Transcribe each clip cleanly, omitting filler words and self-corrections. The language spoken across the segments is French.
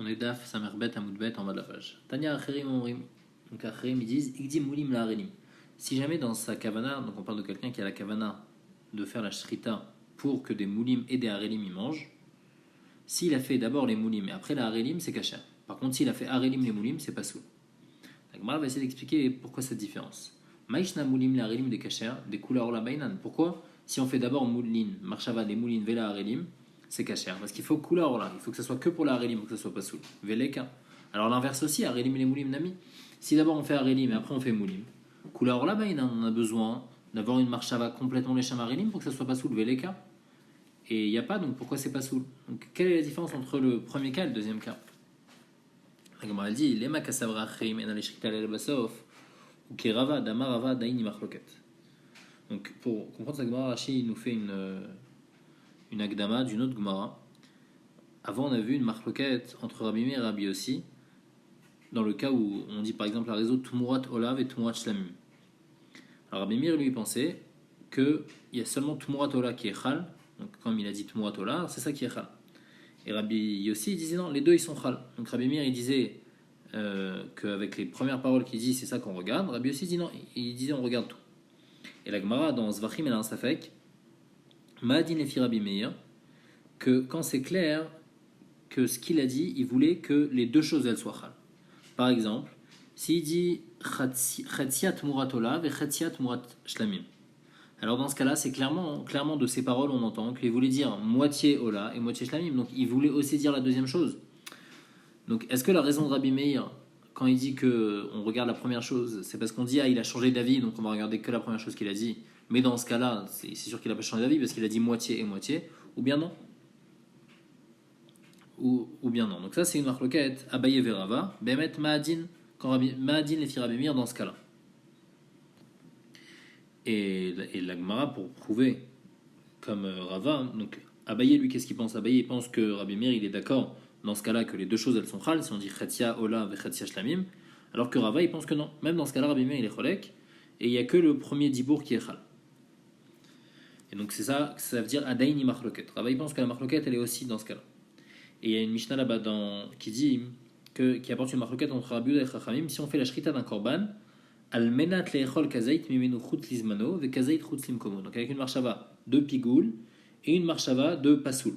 On est daf, samerbet, amoudbet en bas de la page. Tanya acherim omrim. Donc acherim ils disent igdim moulim la harelim. Si jamais dans sa kavana, donc on parle de quelqu'un qui a la kavana de faire la shrita pour que des moulim et des harelim y mangent, s'il a fait d'abord les moulim et après la harelim, c'est kasher. Par contre, s'il a fait harelim les moulim, c'est pas soul. La Gemara va essayer d'expliquer pourquoi cette différence. Maïshna moulim la harelim des kasher, des couleurs la bainan. Pourquoi si on fait d'abord moulin, marshava des moulin, vela harelim, c'est kasher. Parce qu'il faut couleur là, il faut que ce soit que pour la harelim, pour que ce soit pas soul. Veleka. Alors l'inverse aussi, harelim et les moulim nami. Si d'abord on fait harelim et après on fait moulim, couleur la bainan, on a besoin d'avoir une marshava complètement les harelim pour que ce soit pas soul. Veleka. Et il n'y a pas, donc pourquoi c'est pas soul? Donc quelle est la différence entre le premier cas et le deuxième cas? La Gemara dit lema kasavra achrim en aleshrita lel basof ou kerava damarava daini machloket. Donc pour comprendre cette Gemara, Rashi nous fait une akdama d'une autre Gemara. Avant on a vu une machloket entre Rabbi Meir et Rabbi Yossi dans le cas où on dit par exemple la réseau Tumurat Olav et Tumurat Shlamim. Alors Rabbi Meir lui pensait qu'il y a seulement Tumurat Olav qui est chal. Donc, comme il a dit Tumurat Ola, c'est ça qui est chal. Et Rabbi Yossi il disait non, les deux ils sont chal. Donc Rabbi Meir il disait qu'avec les premières paroles qu'il dit, c'est ça qu'on regarde. Rabbi Yossi dit non, il disait on regarde tout. Et la Gemara dans Zvachim elle a un safek, Ma'adin lefi Rabbi Meir, que quand c'est clair que ce qu'il a dit, il voulait que les deux choses elles soient chal. Par exemple, s'il dit Chetziat Murat Ola et Chetziat Murat Shlamim. Alors dans ce cas-là, c'est clairement de ces paroles, on entend qu'il voulait dire moitié Ola et moitié Shlamim. Donc il voulait aussi dire la deuxième chose. Donc est-ce que la raison de Rabbi Meir, quand il dit qu'on regarde la première chose, c'est parce qu'on dit il a changé d'avis, donc on va regarder que la première chose qu'il a dit. Mais dans ce cas-là, c'est sûr qu'il n'a pas changé d'avis parce qu'il a dit moitié et moitié, ou bien non ou bien non. Donc ça c'est une marloquette, Abaye Verava, Bemet Ma'adin, quand Ma'adin les fit Rabbi Meir dans ce cas-là. Et la Gemara, pour prouver, comme Rava, donc Abaye, lui, qu'est-ce qu'il pense? Abaye, il pense que Rabbi Meir, il est d'accord, dans ce cas-là, que les deux choses, elles sont chal, si on dit Chetia Ola et Chetia Shlamim, alors que Rava, il pense que non. Même dans ce cas-là, Rabbi Meir, il est cholek, et il n'y a que le premier dibour qui est chal. Et donc c'est ça veut dire Adaini Machloket. Rava, il pense que la Machloket, elle est aussi dans ce cas-là. Et il y a une Mishnah là-bas qui dit, qui apporte une Machloket entre Rabbi Yehuda et Chachamim, si on fait la shrita d'un korban, Al-menat le'echol kazait mimenu chut lizmano ve kazait chut limkomo. Donc avec une marshava de pigoul et une marshava de pasoul.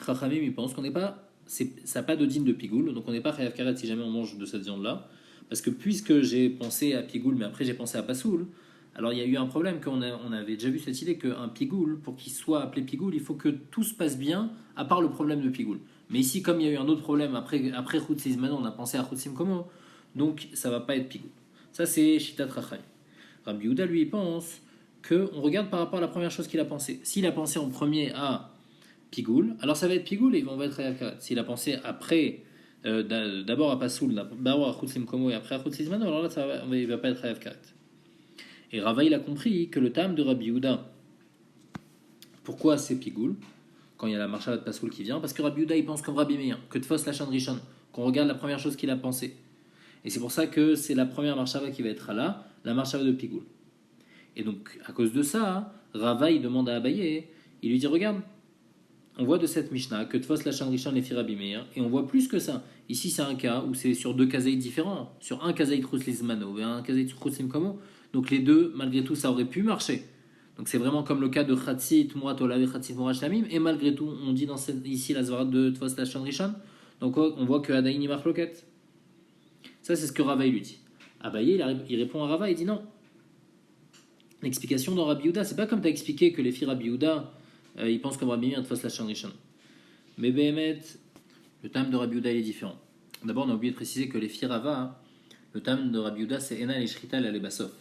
Chachamim il pense qu'on n'est pas, ça n'a pas de dîne de pigoul, donc on n'est pas chayav karet si jamais on mange de cette viande-là, parce que puisque j'ai pensé à pigoul, mais après j'ai pensé à pasoul, alors il y a eu un problème qu'on avait déjà vu cette idée qu'un pigoul, pour qu'il soit appelé pigoul, il faut que tout se passe bien, à part le problème de pigoul. Mais ici, comme il y a eu un autre problème après chut lizmano, on a pensé à chut limkomo. Donc ça va pas être pigoul. Ça c'est Shitat Rachai. Rabbi Yehuda lui il pense qu'on regarde par rapport à la première chose qu'il a pensé. S'il a pensé en premier à pigoul, alors ça va être pigoul et on va être chayav karet. S'il a pensé après d'abord à pasoul, d'abord à chut limkomo et après à chut lizmano, alors là il va pas être chayav karet. Et Rava il a compris que le tam de Rabbi Yehuda, pourquoi c'est pigoul quand il y a la marcha de pasoul qui vient, parce que Rabbi Yehuda il pense comme Rabbi Meir que tfos lachan rishon, qu'on regarde la première chose qu'il a pensé. Et c'est pour ça que c'est la première marshava qui va être là, la marshava de pigoul. Et donc, à cause de ça, Rava, il demande à Abaye, il lui dit, regarde, on voit de cette Mishnah que Tfos Lachan Rishon les Rabbi Meir, et on voit plus que ça. Ici, c'est un cas où c'est sur deux kazaïs différents, sur un kazaït Chus Lizmano et un kazaït Chus Limkomo. Donc les deux, malgré tout, ça aurait pu marcher. Donc c'est vraiment comme le cas de Chatzi, Tumurat Olav et Chatzi Tumurat Shlamim, et malgré tout, on dit ici la Zvarat de Tfos Lachan Rishon. Donc on voit que Adaïni Machloket. Ça, c'est ce que Rava lui dit. Abaye, il répond à Rava, il dit non. L'explication dans Rabbi Yehuda, c'est pas comme tu as expliqué que les filles Rabbi Yehuda, ils pensent comme Rabbi Meir de face la Rishon. Mais Behemet, le tam de Rabbi Yehuda est différent. D'abord, on a oublié de préciser que les filles Rava, le tam de Rabbi Yehuda, c'est Ena et Shrita et Basof.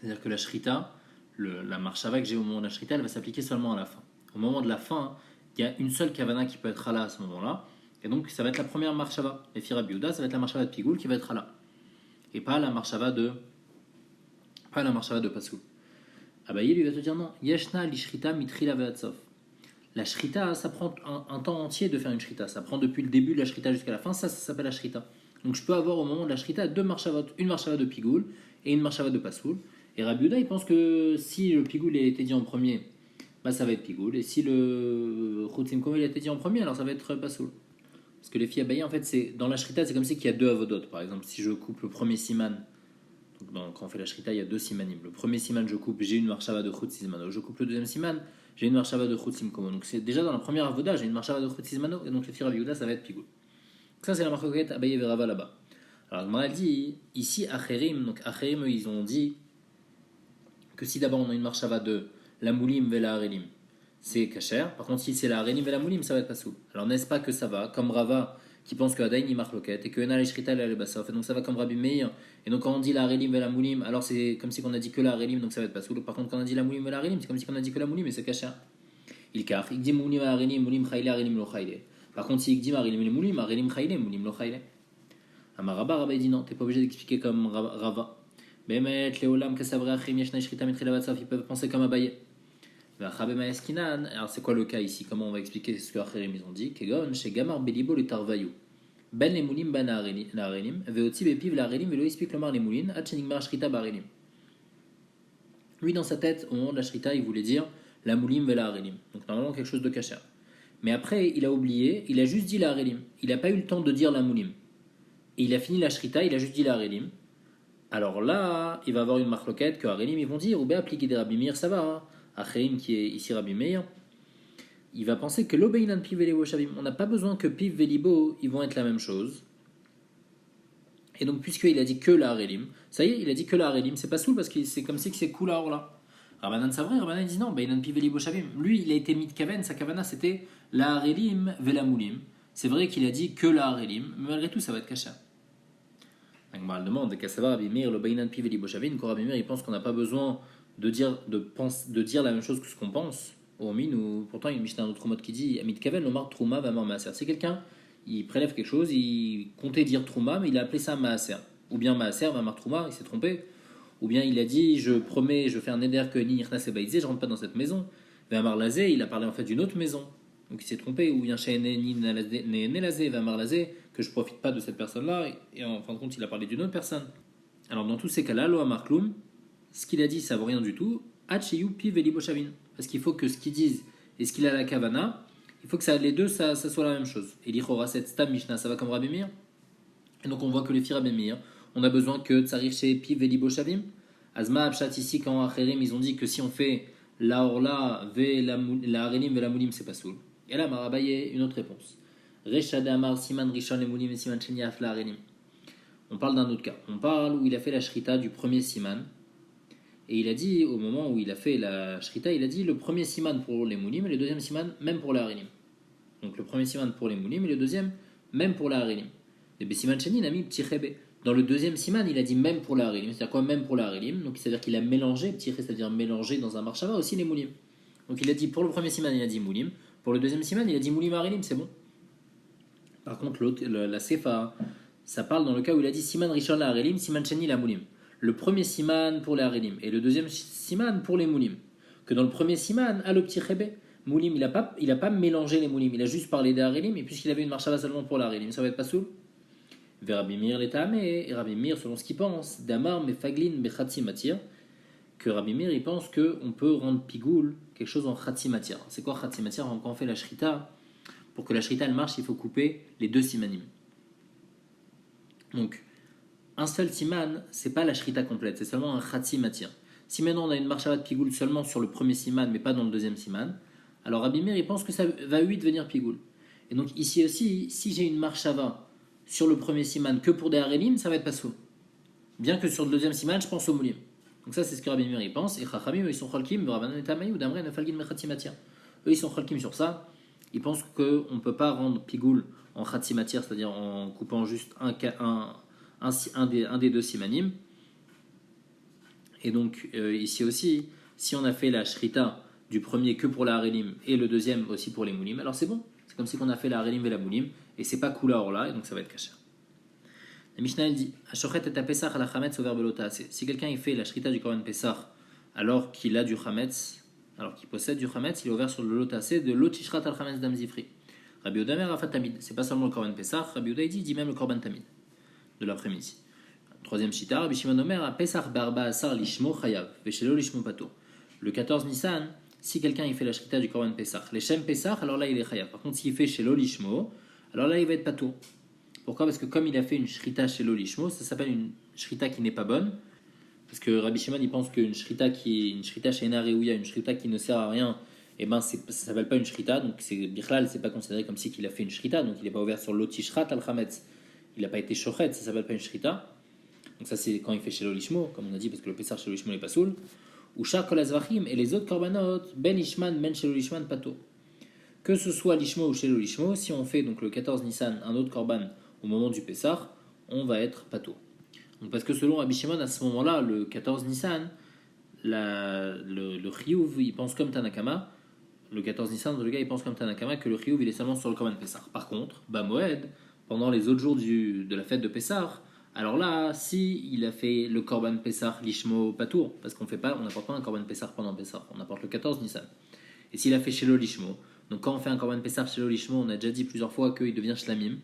C'est-à-dire que la Shrita, la marshava que j'ai au moment de la Shrita, elle va s'appliquer seulement à la fin. Au moment de la fin, il y a une seule kavana qui peut être là à ce moment-là. Et donc ça va être la première marshava. Les filles Rabbi Yehuda, ça va être la marshava de pigoul qui va être là. Et pas la marshava de pasoul. Abaye lui va te dire non. Yeshna lishrita mitrila ve'atsof. La shrita, ça prend un temps entier de faire une shrita. Ça prend depuis le début de la shrita jusqu'à la fin. Ça s'appelle la shrita. Donc je peux avoir au moment de la shrita deux marshavot, une marshava de pigoul et une marshava de pasoul. Et Rabbi Yehuda, il pense que si le pigoul a été dit en premier, bah ça va être pigoul. Et si le Khoutzim Komo il a été dit en premier, alors ça va être Pasoul. Parce que les filles abayées, en fait, c'est dans la shrita, c'est comme si qu'il y a deux avodot. Par exemple, si je coupe le premier siman, donc quand on fait la shrita, il y a deux simanim. Le premier siman, je coupe, j'ai une marshava de Khoutzimano. Je coupe le deuxième siman, j'ai une marshava de Khoutzim Komo. Donc c'est déjà dans la première avoda, j'ai une marshava de Khoutzimano, et donc les filles abayées, ça va être pigoul. Donc ça, c'est la marcoquette abayé verava là-bas. Alors, Gmara dit, ici, Acherim, donc Acherim, ils ont dit que si d'abord on a une marshava de la moulim ve la harelim, c'est kasher. Par contre, si c'est la harelim ve la moulim, ça va être pas soul. Alors, n'est-ce pas que ça va, comme Rava qui pense que Adain y marque loquette et que Ena l'Eshrita elle bassof, et donc ça va comme Rabbi Meir. Et donc, quand on dit la harelim ve la moulim, alors c'est comme si on a dit que la harelim, donc ça va être pas soul. Par contre, quand on a dit la moulim ve la harelim, c'est comme si on a dit que la moulim, et c'est kasher. Il car, il dit moulim harelim, moulim chayle, harelim lo chayle. Par contre, si il dit harelim le moulim, harelim chayle, moulim lo chayle. Amaraba, Rava dit non, t'es pas obligé d'expliquer comme Rava. Bemet, Léolam, Kassavra, Achim, Yeshna, Shrita, Metrila, Vatsaf, ils peuvent penser comme Abaye. Alors c'est quoi le cas ici? Comment on va expliquer ce que Acherim ils ont dit? Kegon, chez Gamar Belibo le Tarvayou. Ben les moulim ban la harelim, veoti bepiv la harelim, velo explique le mar les moulines, atchenigmar Shrita barelim. Lui dans sa tête, au moment de la Shrita, il voulait dire la moulim ve la harelim. Donc normalement quelque chose de kasher. Mais après, il a oublié, il a juste dit la harelim. Il n'a pas eu le temps de dire la moulim. Et il a fini la Shrita, il a juste dit la harelim. Alors là, il va avoir une marloquette que harelim ils vont dire, ou bien appliquer des Rabbi Meir, ça va. Hein. Acherim qui est ici Rabbi Meir, il va penser que l'obeinan piv velibo shavim, on n'a pas besoin que piv velibo ils vont être la même chose. Et donc puisqu'il a dit que la harelim, ça y est, il a dit que la harelim, c'est pas soul parce que c'est comme si c'est cool là. Rabbanan c'est vrai, Rabbanan dit non, beinan piv velibo shavim. Lui, il a été mit kaven, sa kavana c'était la harelim velamoulim. C'est vrai qu'il a dit que la harelim, mais malgré tout ça va être caché. Donc on demande qu'à savoir Rabbi Meir le beinan piv velibo shavim, quand Rabbi Meir il pense qu'on n'a pas besoin de dire la même chose que ce qu'on pense au min, ou pourtant il y a une Mishnah, un autre mode qui dit Amit Kaven Lomar Trouma va Maaser. C'est quelqu'un, il prélève quelque chose, il comptait dire Trouma, mais il a appelé ça Maaser. Ou bien Maaser va Trouma, il s'est trompé. Ou bien il a dit je promets, je fais un éder que Ni Irna Sebaïzé, je rentre pas dans cette maison. Vamar Lazé, il a parlé en fait d'une autre maison. Donc il s'est trompé. Ou bien chez Nelazé, Vamar Lazé, que je profite pas de cette personne-là. Et en fin de compte, il a parlé d'une autre personne. Alors dans tous ces cas-là, Loa Markloum, ce qu'il a dit, ça vaut rien du tout. Parce qu'il faut que ce qu'ils disent et ce qu'il a à la kavana, il faut que ça, les deux, ça soit la même chose. Et l'Ichora, cette Stam Mishnah, ça va comme Rabbi Meir. Et donc on voit que les filles Rabbi Meir, on a besoin que Tsarif chez Piv et Libo Shavim. Azma Abshat ici, quand Acherim, ils ont dit que si on fait la Orla, la Harelim, ve la Moulim, c'est pas soul. Et là, Marabaye, une autre réponse. Reshad Amar, Siman Rishon, les Moulim et Siman Sheni Afla Harelim. On parle d'un autre cas. On parle où il a fait la Shrita du premier Siman. Et il a dit, au moment où il a fait la Shrita, il a dit le premier siman pour les moulim et le deuxième siman même pour la harelim. Donc le premier siman pour les moulim et le deuxième même pour la harelim. Et Bessiman Chani a mis petit chebe. Dans le deuxième siman, il a dit même pour la harelim. C'est-à-dire quoi même pour la harelim? Donc c'est-à-dire qu'il a mélangé, petit chebe, c'est-à-dire mélangé dans un marshava aussi les moulim. Donc il a dit pour le premier siman, il a dit moulim. Pour le deuxième siman, il a dit moulim harelim, c'est bon. Par contre, l'autre, la sefa, ça parle dans le cas où il a dit siman rishon la harelim, siman Chani la moulim. Le premier siman pour les harelim et le deuxième siman pour les moulim. Que dans le premier siman, à le petit chebe, moulim, il a pas mélangé les moulim, il a juste parlé des harelim, et puisqu'il avait une marshava seulement pour la harelim, ça va être pas soul. Vers Rabbi Meir l'étame, et Rabbi Meir, selon ce qu'il pense, damar mefaglin bechatsi matir, que Rabbi Meir il pense qu'on peut rendre pigoul quelque chose en chatsi matir. C'est quoi chatsi matir? Quand on fait la shrita, pour que la shrita elle marche, il faut couper les deux simanim. Donc, un seul siman, c'est pas la shrita complète, c'est seulement un khatsi matir. Si maintenant on a une marshava de pigoul seulement sur le premier siman, mais pas dans le deuxième siman, alors Rabbi Meir il pense que ça va lui devenir pigoul. Et donc ici aussi, si j'ai une marshava sur le premier siman que pour des harelim, ça va être pas soul. Bien que sur le deuxième siman, je pense au moulim. Donc ça c'est ce que Rabbi Meir il pense. Et Chachamim ils sont chalkim, Rabbanan et Tamayou, d'Amre nefalgin mechatsi matir. Eux ils sont chalkim sur ça. Ils pensent qu'on peut pas rendre pigoul en khatsi matir, c'est-à-dire en coupant juste un des deux simanim. Et donc ici aussi, si on a fait la shrita du premier que pour la harelim et le deuxième aussi pour les moulim, alors c'est bon. C'est comme si on a fait la harelim et la moulim, et c'est pas kula orla, et donc ça va être caché. La Mishnah elle dit Ashochet et Pesach à la chametz au verbe l'otaase. Si quelqu'un il fait la shrita du korban Pesach alors qu'il a du chametz, alors qu'il possède du chametz, il est ouvert sur le lotaase de l'otishrat al chametz dam zifri. Rabbi Odamer Rafat Tamid, c'est pas seulement le korban Pesach, Rabbi Odamer dit même le korban Tamid de l'après-midi. Troisième shita, Rabbi Shimon Omer, Pesach barba asar lishmo chayav, veshelo lishmo pato. Le 14 Nissan, si quelqu'un il fait la shrita du korban Pessah, les Shem Pessah, alors là il est chayav. Par contre, s'il fait chez l'Olishmo, alors là il va être patour. Pourquoi? Parce que comme il a fait une shrita chez l'Olishmo, ça s'appelle une shrita qui n'est pas bonne. Parce que Rabbi Shimon il pense qu'une shrita qui est une shrita chez Nareouya, une shrita qui ne sert à rien, et ben ça s'appelle pas une shrita, donc c'est Bichlal, c'est pas considéré comme si qu'il a fait une shrita, donc il n'est pas ouvert sur l'otishrat al chametz, il n'a pas été shochet, ça s'appelle pas une shrita. Donc ça c'est quand il fait chez l'Olishmo, comme on a dit, parce que le Pessah chez l'Olishmo n'est pas soul. Ou Shar kol azvachim et les autres korbanot ben ishman ben chez l'Olishman pato. Que ce soit l'Ishmo ou chez l'Olishmo, si on fait donc le 14 Nissan un autre korban au moment du Pessah, on va être pato. Donc parce que selon Rabbi Shimon, à ce moment-là, le 14 Nissan, le Chiyuv, il pense comme Tanakama. Le 14 Nissan, le gars, il pense comme Tanakama que le Chiyuv, il est seulement sur le Korban Pessah. Par contre, Moed, pendant les autres jours de la fête de Pessah, alors là, si il a fait le Korban Pessah, l'Ishmo Patour, parce on n'apporte pas un Korban Pessah pendant Pessah, on apporte le 14 Nissan. Et s'il a fait chez l'Ishmo, donc quand on fait un Korban Pessah chez l'Ishmo, on a déjà dit plusieurs fois qu'il devient Shlamim.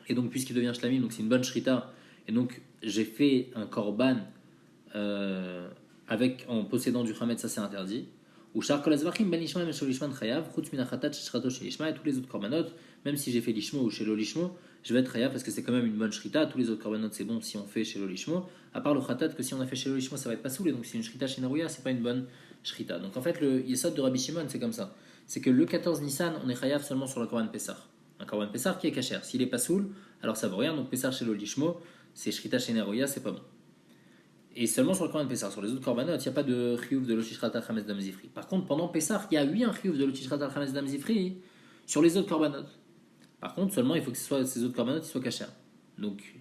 Et donc, puisqu'il devient Shlamim, donc c'est une bonne Shrita. Et donc, j'ai fait un korban en possédant du Khamet, ça c'est interdit. Ou Shar Kol Azvachim Ben Ishma Ben Sholishman Chayav, Chutz Min Achatat Shrato Shel Ishma, et tous les autres korbanot, même si j'ai fait l'Ishmo ou chez l'Olishmo, je vais être Chayav parce que c'est quand même une bonne Shrita. Tous les autres korbanot c'est bon si on fait chez l'Olishmo, à part le Khatat que si on a fait chez l'Olishmo ça va être pas soul, et donc c'est une Shrita chez Narouya, c'est pas une bonne Shrita. Donc en fait, le Yesod de Rabbi Shimon c'est comme ça. C'est que le 14 Nissan, on est Chayav seulement sur le Korban Pessah. Un Korban Pessah qui est kasher. S'il est pas soul, alors ça vaut rien, donc Pessah chez l'Olishmo, c'est Shrita chez Narouya, c'est pas bon. Et seulement sur le Korban Pessah. Sur les autres Korbanot, il n'y a pas de chiyuv de l'Otishrat al Chametz Dam Zifri. Par contre, pendant Pessah, il y a eu un chiyuv de l'Otishrat al Chametz Dam Zifri sur les autres Korbanot. Par contre, seulement il faut que ces autres Korbanot soient cachers. Donc,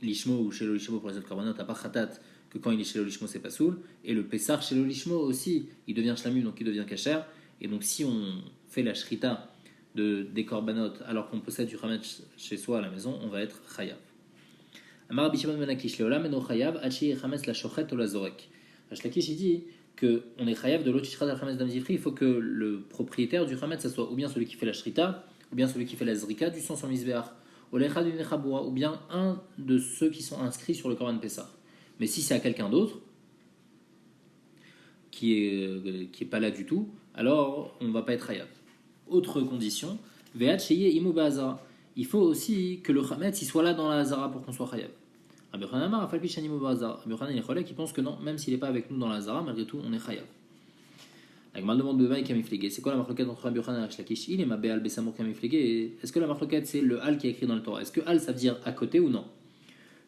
l'Ishmo ou chez l'Olishmo pour les autres Korbanot, à part Khatat, que quand il est chez l'Olishmo, c'est pas soul. Et le Pessah chez l'Olishmo aussi, il devient shlamim, donc il devient kacher. Et donc, si on fait la shrita des Korbanot alors qu'on possède du Chametz chez soi à la maison, on va être chayav. Amar Rabbi Shimon ben Lakish leolam eno chayav achi chametz la shochet ou la zorek. Lakish il dit que on est chayav de l'otishrat al chametz dam zifri. Il faut que le propriétaire du chametz ça soit ou bien celui qui fait la shrita, ou bien celui qui fait la zrika du sang sur misbeach, ou l'echad du nechabura, ou bien un de ceux qui sont inscrits sur le korban Pessah. Mais si c'est à quelqu'un d'autre qui est pas là du tout, alors on va pas être chayav. Autre condition, ve'at sheye imu ba'azara. Il faut aussi que le chametz il soit là dans la hazara pour qu'on soit chayav. Rabbi Yochanan Amar, Afal Pi Shani Mo Ba'azara. Rabbi Yochanan il est cholek, qui pense que non, même s'il n'est pas avec nous dans la hazara, malgré tout, on est chayav. La Gemara demande de Vaï Kamiflégué. C'est quoi la marloquette entre Rabbi Yochanan et Resh Lakish? Il est ma Béal Bessamur Kamiflégué. Est-ce que la marloquette c'est le Al qui est écrit dans le Torah? Est-ce que Al ça veut dire à côté ou non?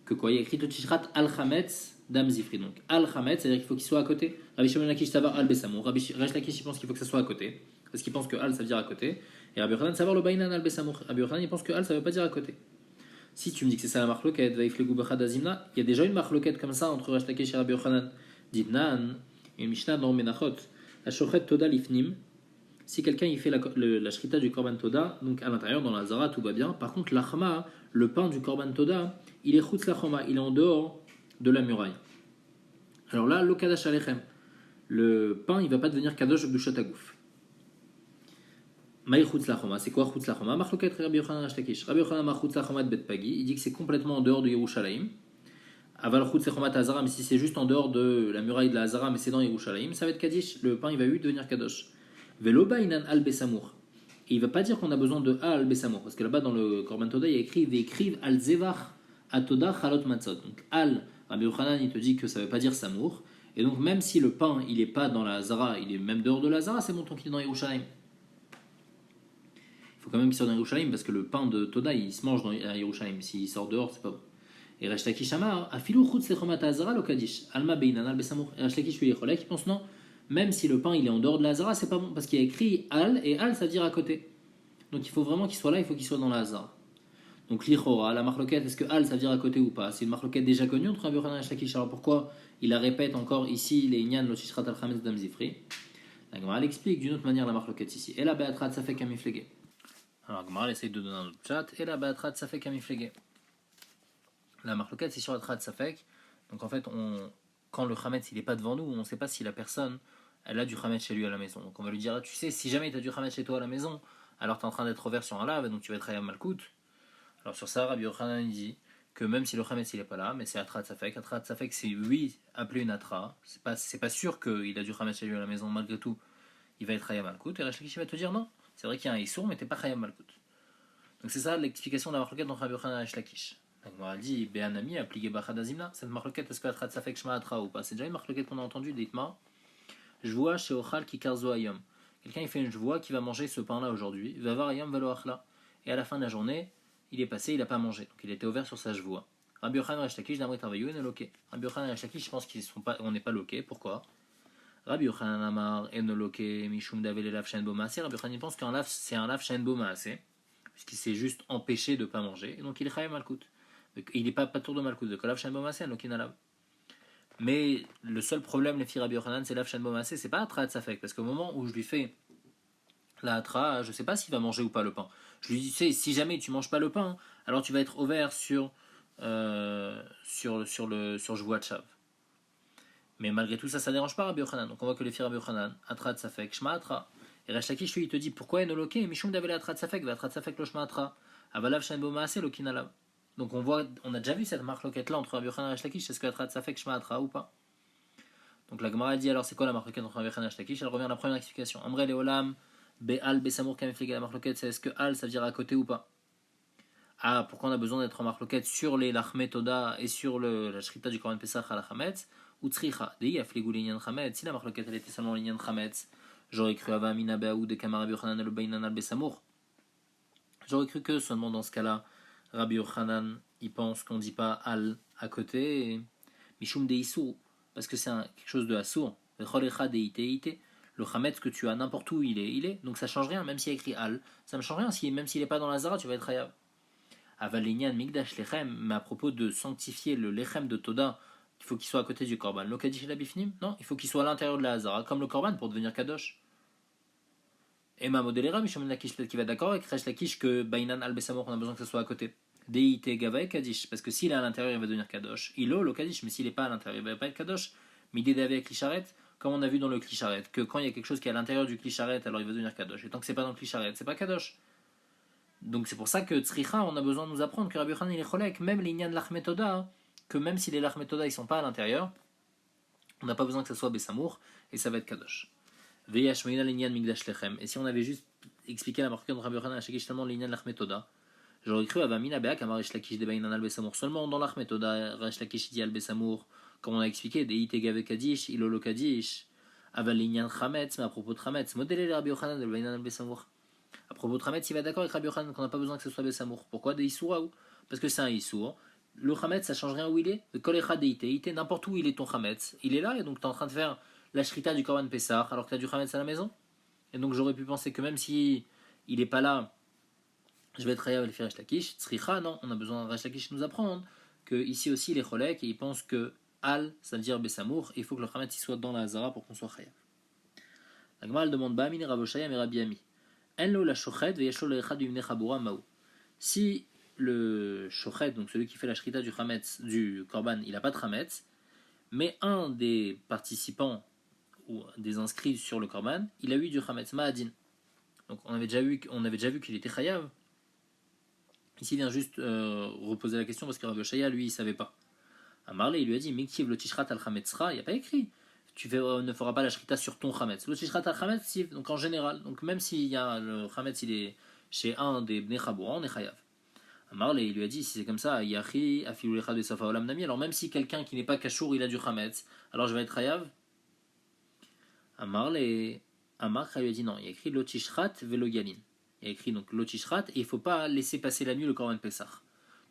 Que quoi? Il y a écrit Tishrat Al Chametz Dam Zifri. Donc Al Chametz, c'est-à-dire qu'il faut qu'il soit à côté. Rabbi Shimon Lakish savoir Al Bessamur. Resh Lakish il pense qu'il faut que ça soit à côté. Parce qu'il pense que Al ça veut dire à côté. Et Rabbi Yochanan savoir le Bainan Al Bessamur. Rabbi Yochanan il pense que Al ça veut pas dire à côté. Si tu me dis que c'est ça la marloquette, il y a déjà une marloquette comme ça entre Resh Lakish et Rabbi Yochanan. Ditnan, une Mishnah dans Menachot. La shochet Toda Lifnim. Si quelqu'un il fait la shrita du Korban Toda, donc à l'intérieur dans la Zara tout va bien. Par contre l'achma, le pain du Korban Toda, il est chutz lachoma, il est en dehors de la muraille. Alors là, lo kadash alechem, le pain il va pas devenir kadosh b'dushat hagouf. Maï chutz lachoma, c'est quoi chutz lachoma? Marloket Rabbi Yochanan Resh Lakish. Rabbi Yochanan ma chutz lachoma de Bet Pagi, il dit que c'est complètement en dehors de Yerushalayim. Aval chutz lachoma Hazara, mais si c'est juste en dehors de la muraille de la Hazara, mais c'est dans Yerushalayim, ça va être kadish. Le pain il va devenir kadosh. Velo bainan al besamour. Et il ne va pas dire qu'on a besoin de a al besamour, parce que là-bas dans le Korban Toda, il y a écrit Ve'ekriv al zevach atoda chalot matzot. Donc al, Rabbi Yochanan, il te dit que ça ne veut pas dire samour. Et donc même si le pain, il n'est pas dans la Hazara, il est même dehors de la Hazara, c'est bon tant qu'il est dans Yerushalayim. Il faut quand même qu'il sorte dans Yerushalayim, parce que le pain de Toda, il se mange à Yerushalayim. S'il sort dehors, c'est pas bon. Et Resh Lakish Amar, afilou chutz lechomat hazara lo kadish. Alma beinan al besamour. Et Resh Lakish lui est qui pense non. Même si le pain il est en dehors de la Hazara, c'est pas bon, parce qu'il y a écrit Al, et Al ça veut dire à côté. Donc il faut vraiment qu'il soit là, il faut qu'il soit dans la Hazara. Donc l'Ichora, la marloquette, est-ce que Al ça veut dire à côté ou pas? C'est une marloquette déjà connue entre Rabbi Yochanan et Resh Lakish. Alors pourquoi il la répète encore ici, les Inyan, le Tishrat al Chametz Dam Zifri? La Gemara explique d'une autre manière la marloquette ici. Et la Be'atrat ça fait kamiflégué. Alors la Gemara essaye de donner un autre chat. Et la Be'atrat ça fait kamiflégué. La marloquette c'est sur la Trat Safek. Donc en fait, quand le Chametz il n'est pas devant nous, on ne sait pas si la personne elle a du Chametz chez lui à la maison. Donc on va lui dire, tu sais, si jamais tu as du Chametz chez toi à la maison, alors tu es en train d'être ouvert sur un lave, donc tu vas être Hayam Malkout. Alors sur ça, Rabbi Yochanan dit que même si le Khametz il n'est pas là, mais c'est Atrat Safek. Atrat Safek, c'est oui, appeler une Atra. C'est pas sûr qu'il a du Khametz chez lui à la maison, malgré tout, il va être Hayam Malkout. Et Resh Lakish va te dire non, c'est vrai qu'il y a un Issour, mais t'es pas Hayam Malkout. Donc c'est ça l'explication de la marloquette entre Rabbi Yochanan et Resh Lakish. Donc on dit, Be'anami, appliqué Bachad Azimna, cette marloquette, est-ce que Atrat Safek Shma Atra ou pas? C'est déjà une marloquette qu'on a entendue d'Itma. Je vois chez Ochal qui Karzo Ayom. Quelqu'un il fait une joie qui va manger ce pain-là aujourd'hui, va voir Ayom Velo Achla. Et à la fin de la journée, il est passé, il n'a pas mangé. Donc il était ouvert sur sa joie. Rabbi Yochanan et Resh Lakish d'Amrit Travaillou et loqué. Rabbi Yochanan et Resh Lakish, je pense qu'on n'est pas loqué. Pourquoi? Rabbi Yochanan Amar et loqué, Mishum Davel Lav Shen Bomaase. Rabbi Yochanan pense qu'un laf, c'est un Lav Shen Bomaase, puisqu'il s'est juste empêché de ne pas manger. Et donc il est Chayav Malkout. Il n'est pas tour de Malkout. Donc Lav Shen Bomaase, donc il n'a pas. Mais le seul problème, les filles Rabbi Yochanan, c'est Lav Shen Bomaase, c'est pas Atrat Safek. Parce qu'au moment où je lui fais la Atra, je ne sais pas s'il va manger ou pas le pain. Je lui dis, si jamais tu ne manges pas le pain, alors tu vas être ouvert sur Jvoua Tchav. Mais malgré tout ça, ça ne dérange pas Rabbi Yochanan. Donc on voit que les filles Rabbi Yochanan, Atrat Safek, Shma Atra. Et Resh Lakish, lui, il te dit, pourquoi Enoloke, Mishum Davele Atrat Safek, va Atrat Safek lo Shma Atra, Avalav Shen Bomaase lo Kinalav. Donc on a déjà vu cette marque loquette là entre Rabbi Yochanan et Resh Lakish, est-ce que Atrat Safek, Shma Atra ou pas? Donc la Gemara dit, alors c'est quoi la marque loquette entre Rabbi Yochanan et Resh Lakish? Elle revient à la première explication. Amre Leolam, Be'al, Be'samour, Kamefliga, la marloquette, c'est est-ce que Al, ça veut dire à côté ou pas? Ah, pourquoi on a besoin d'être en marloquette sur les Lachmet Toda et sur la Shrita du Korban Pesach à la Chametz? Ou Tzricha, Dei, Afligou, l'Inyan Chametz. Si la marloquette elle était seulement l'Inyan Chametz, j'aurais cru Ava Amina Be'aou de Kamar Rabbi Yochanan el Beinan al Be'samour. J'aurais cru que seulement dans ce cas-là, Rabbi Yochanan, il pense qu'on ne dit pas Al à côté, et Mishum de Issour, parce que c'est quelque chose de Assour. Le Cholecha de Ite. Le Chametz que tu as n'importe où il est. Donc ça change rien, même s'il y a écrit Al. Ça ne change rien, même s'il n'est pas dans la Zara, tu vas être Hayav. Avalinyan Migdash Lechem, mais à propos de sanctifier le Lechem de Toda, il faut qu'il soit à côté du Korban. Le Kadish et la Bifnim, non, il faut qu'il soit à l'intérieur de la Zara, comme le Korban pour devenir Kadosh. Et ma modélera, Mishom Lakish, peut-être qu'il va être d'accord avec Resh Lakish que Bainan Al Besamour, on a besoin que ce soit à côté. Deite Gavae Kadish, parce que s'il est à l'intérieur, il va devenir Kadosh. Ilo, le Kadish, mais s'il n'est pas à l'intérieur, il va pas être Kadosh. Midé Davé Klisharet, comme on a vu dans le Klisharet, que quand il y a quelque chose qui est à l'intérieur du Klisharet, alors il va devenir Kadosh. Et tant que c'est pas dans le Klisharet, c'est pas Kadosh. Donc c'est pour ça que Tzricha, on a besoin de nous apprendre que Rabbi Yochanan il est cholek, même les Inyan Lachmetoda, que même si les Lachmetoda ils sont pas à l'intérieur, on n'a pas besoin que ça soit Besamour, et ça va être Kadosh. Veyashmeina l'Inyan Migdash Lechem. Et si on avait juste expliqué la marque de Rabbi Yochanan à chaque justement l'Inyan Lachmetoda, j'aurais cru Avamina Beak Amar Resh Lakish de Bainan al Besamour seulement dans l'Achmetoda, Resh Lakish dit al Besamour, comme on a expliqué, des Itegave Kadish, Ilolo Kadish, Aval l'Inyan Chametz, mais à propos de Chametz, modélé Rabbi Yochanan de Bainan al Besamour. À propos de Chametz, il va d'accord avec Rabbi Yochanan qu'on n'a pas besoin que ce soit Besamour. Pourquoi? Des Issouraou. Parce que c'est un Issour. Le Chametz, ça change rien où il est. Le Kolecha Deite, n'importe où il est ton Chametz. Il est là et donc tu es en train de faire la Shrita du Korban Pessah alors que tu as du Chametz à la maison. Et donc j'aurais pu penser que même si il n'est pas là, je vais être avec le Resh Lakish. Tzricha, non, on a besoin de Resh Lakish nous apprendre que ici aussi il est Cholek et il pense que Al, ça veut dire Besamour, et il faut que le Chametz soit dans la Hazara pour qu'on soit Chayav. La Gemara demande Ba'amini Raboshayam et Rabbi Ami. Si le shochet, donc celui qui fait la shrita du chametz, du korban, il n'a pas de chametz, mais un des participants ou des inscrits sur le korban, il a eu du chametz ma'adin. Donc on avait déjà vu qu'il était chayav. Ici il vient juste reposer la question parce que Rav Shaya lui il savait pas. Amarle il lui a dit Miktiv lo tishrat al chametzra, il n'y a pas écrit. Tu ne feras pas la shrita sur ton chametz. Le tishrat al chametz, donc en général, donc même s'il y a le chametz, il est chez un des bnei chaboura, on est chayav. Amarle il lui a dit si c'est comme ça, yachi afilu lecha de safa olam nami. Alors même si quelqu'un qui n'est pas kashour il a du chametz, alors je vais être chayav. Amar lui a dit non, il y a écrit lo tishrat velo yalin. Il y a écrit donc lo tishrat et il ne faut pas laisser passer la nuit le korban pesach.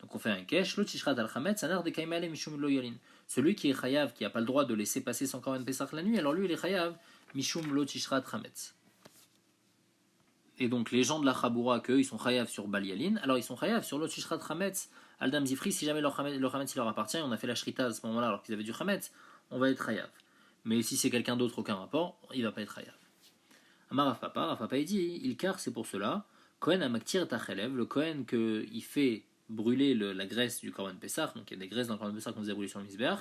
Donc on fait un kesh, lo tishrat al chametz, anar de kaimale mishum lo yalin. Celui qui est chayav, qui n'a pas le droit de laisser passer son korban pesach la nuit, alors lui il est chayav, mishum lo tishrat chametz. Et donc les gens de la chaboura, qu'eux ils sont chayav sur bal yalin, alors ils sont chayav sur lo tishrat chametz, aldam zifri, si jamais leur chametz il leur appartient, on a fait la shrita à ce moment-là alors qu'ils avaient du chametz, on va être chayav. Mais si c'est quelqu'un d'autre, aucun rapport, il ne va pas être chayav. Amar Rav Papa il dit, il car c'est pour cela, Kohen amaktir tachelev, le Kohen qu'il fait brûler la graisse du korban pesach, donc il y a des graisses dans le korban pesach qu'on faisait brûler sur le misbeach,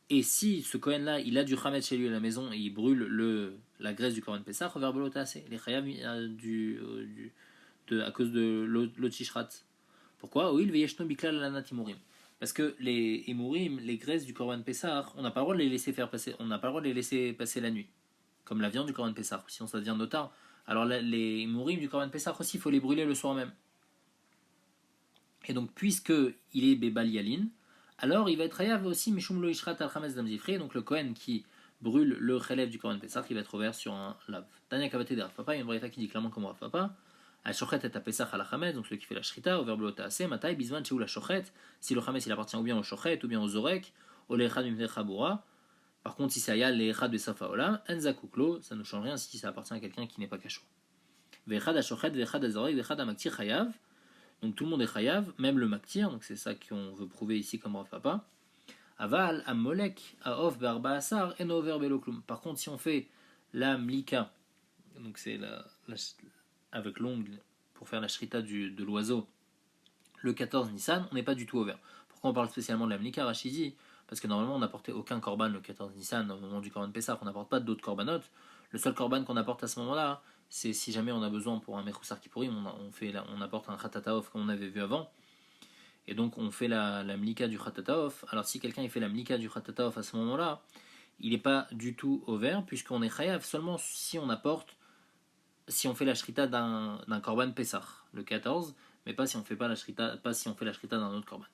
et si ce Kohen là il a du chametz chez lui à la maison et il brûle la graisse du korban pesach, overbelotasé, il est chayav à cause de l'otishrat. Pourquoi? Oil veyeshno biklal lanatimurim. Parce que les Emurim, les graisses du Corban Pessah, on n'a pas le droit de les laisser faire passer, on n'a pas le droit de les laisser passer la nuit. Comme la viande du Corban Pessah, sinon ça devient notard. Alors les Emurim du Corban Pessah aussi, il faut les brûler le soir même. Et donc, puisque il est Bebal Yalin, alors il va être Hayav aussi Mishum Lo Ishrat Al Chametz Dam Zifri, donc le Kohen qui brûle le Chelev du Corban Pessah, qui va être ouvert sur un lave. Tanya Kavate de Rav Papa, il y a une braïta qui dit clairement comme Rav Papa. Al Shochet et à Pesach al Chametz, donc celui qui fait la Shrita, au verbe Lotaase, Matai, Bizman, Chéou la Shochet, si le Chametz il appartient ou bien au Shochet ou bien au Zorek, au Lechad Mimne Chabura. Par contre, si ça y a l'Echad de Safa Olam, Enza Kuklo, ça ne change rien si ça appartient à quelqu'un qui n'est pas Kachou. Vechad à Shochet, Vechad à Zorek, Vechad à Maktir Chayav. Donc tout le monde est chayav, même le maktir, donc c'est ça qu'on veut prouver ici comme Rav Papa. Aval, amolek, aof, barba asar, et no verbeloklum. Par contre, si on fait la mlika, donc c'est avec l'ongle pour faire la shrita de l'oiseau, le 14 Nissan, on n'est pas du tout au vert. Pourquoi on parle spécialement de la mlika, Rachidi? Parce que normalement, on n'apportait aucun korban le 14 Nissan au moment du korban Pessah, on n'apporte pas d'autres korbanot. Le seul korban qu'on apporte à ce moment-là, c'est si jamais on a besoin pour un Mechoussar Kippourim, on apporte un Khatataof comme on avait vu avant. Et donc on fait la mlika du Khatataof. Alors si quelqu'un il fait la mlika du Khatataof à ce moment-là, il n'est pas du tout au vert, puisqu'on est chayav seulement si on apporte, si on fait la shrita d'un korban Pessah, le 14, mais pas si on fait pas la shrita, pas si on fait la shrita d'un autre korban.